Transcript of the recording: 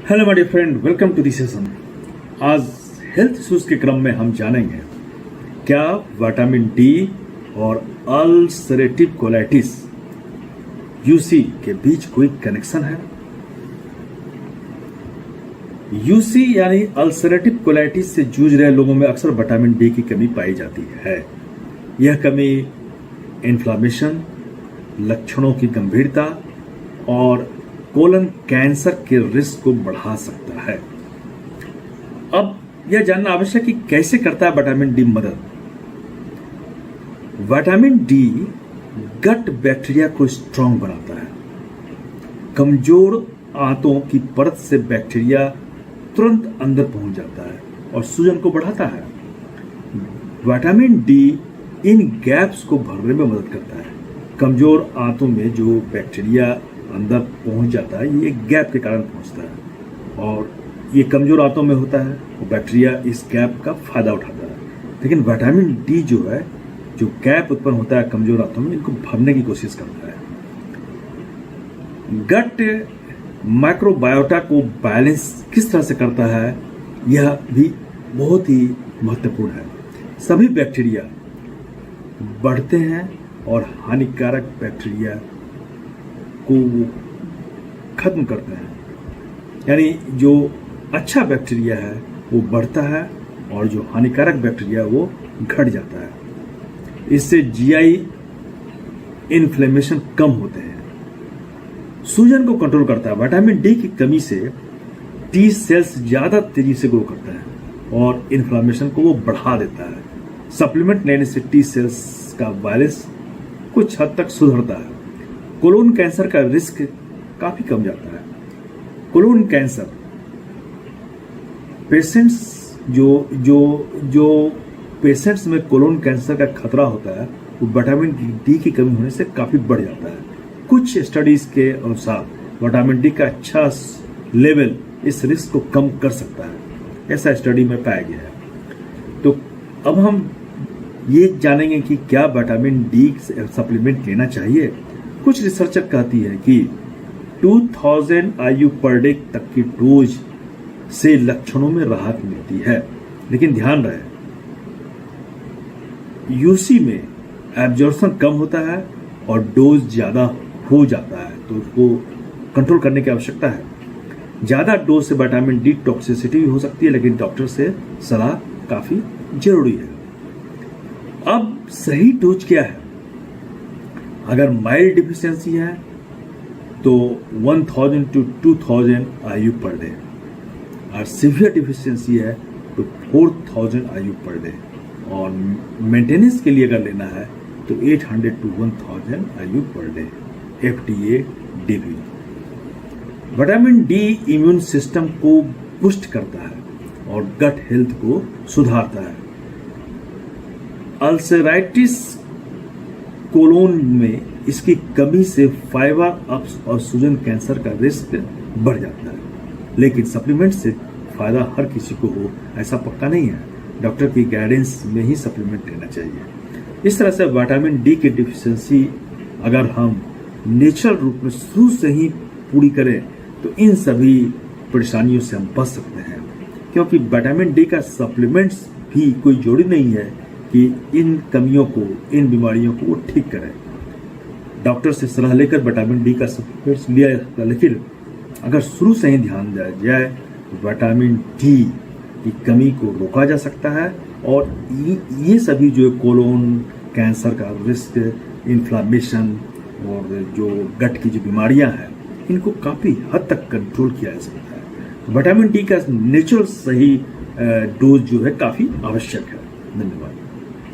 Hello my dear friend, welcome to the session. आज health issues के क्रम में हम जानेंगे क्या विटामिन डी और अल्सरेटिव कोलाइटिस यूसी के बीच कोई कनेक्शन है। यूसी यानी अल्सरेटिव कोलाइटिस से जूझ रहे लोगों में अक्सर विटामिन डी की कमी पाई जाती है। यह कमी इन्फ्लामेशन, लक्षणों की गंभीरता और कोलन कैंसर के रिस्क को बढ़ा सकता है। अब यह जानना आवश्यक है कि कैसे करता है विटामिन डी मदद। विटामिन डी गट बैक्टीरिया को स्ट्रांग बनाता है। कमजोर आंतों की परत से बैक्टीरिया तुरंत अंदर पहुंच जाता है और सूजन को बढ़ाता है। विटामिन डी इन गैप्स को भरने में मदद करता है। कमजोर आंतों में जो बैक्टीरिया अंदर पहुंच जाता है, ये गैप के कारण पहुंचता है और ये कमजोर आंतों में होता है और बैक्टीरिया इस गैप का फायदा उठाता है। लेकिन विटामिन डी जो है, जो गैप उत्पन्न होता है कमजोर आंतों में, इनको भरने की कोशिश करता है। गट माइक्रोबायोटा को बैलेंस किस तरह से करता है, यह भी बहुत ही महत्वपूर्ण है। सभी बैक्टीरिया बढ़ते हैं और हानिकारक बैक्टीरिया को खत्म करते हैं। यानी जो अच्छा बैक्टीरिया है वो बढ़ता है और जो हानिकारक बैक्टीरिया है वो घट जाता है। इससे जीआई इन्फ्लेमेशन कम होते हैं। सूजन को कंट्रोल करता है। विटामिन डी की कमी से टी सेल्स ज्यादा तेजी से ग्रो करता है और इन्फ्लेमेशन को वो बढ़ा देता है। सप्लीमेंट लेने से टी सेल्स का वायरस कुछ हद तक सुधरता है। कोलोन कैंसर का रिस्क काफी कम जाता है। कोलोन कैंसर पेशेंट्स जो पेशेंट्स में कोलोन कैंसर का खतरा होता है वो विटामिन डी की कमी होने से काफी बढ़ जाता है। कुछ स्टडीज के अनुसार विटामिन डी का अच्छा लेवल इस रिस्क को कम कर सकता है, ऐसा स्टडी में पाया गया है। तो अब हम ये जानेंगे कि क्या विटामिन डी सप्लीमेंट लेना चाहिए। कुछ रिसर्चर कहती है कि 2000 IU पर डे तक की डोज से लक्षणों में राहत मिलती है। लेकिन ध्यान रहे, यूसी में एब्जॉर्प्शन कम होता है और डोज ज्यादा हो जाता है, तो उसको कंट्रोल करने की आवश्यकता है। ज्यादा डोज से विटामिन डी टॉक्सिसिटी भी हो सकती है, लेकिन डॉक्टर से सलाह काफी जरूरी है। अब सही डोज क्या है? अगर माइल्ड डिफिशियंसी है तो 1000 to 2000 IU पर डे, और सीवियर डिफिशियंसी है तो 4000 IU पर डे, और मेंटेनेंस के लिए अगर लेना है तो 800 to 1000 IU per day FDA DB। Vitamin D immune system को बूस्ट करता है और गट हेल्थ को सुधारता है। अल्सराइटिस कोलोन में इसकी कमी से फाइबर अप्स और सूजन कैंसर का रिस्क बढ़ जाता है। लेकिन सप्लीमेंट से फायदा हर किसी को हो ऐसा पक्का नहीं है। डॉक्टर की गाइडेंस में ही सप्लीमेंट लेना चाहिए। इस तरह से विटामिन डी की डिफिशियंसी अगर हम नेचुरल रूप में शुरू से ही पूरी करें तो इन सभी परेशानियों से हम बच सकते हैं, क्योंकि विटामिन डी का सप्लीमेंट्स भी कोई जोड़ी नहीं है कि इन कमियों को, इन बीमारियों को वो ठीक करें। डॉक्टर से सलाह लेकर विटामिन डी का सप्लीमेंट्स लिया जाता है, लेकिन अगर शुरू से ही ध्यान दिया जाए विटामिन डी की कमी को रोका जा सकता है और ये सभी जो कोलोन कैंसर का रिस्क, इन्फ्लामेशन और जो गट की जो बीमारियां हैं, इनको काफी हद तक कंट्रोल किया जा सकता है। विटामिन डी का नेचुरल सही डोज जो है काफी आवश्यक है। धन्यवाद।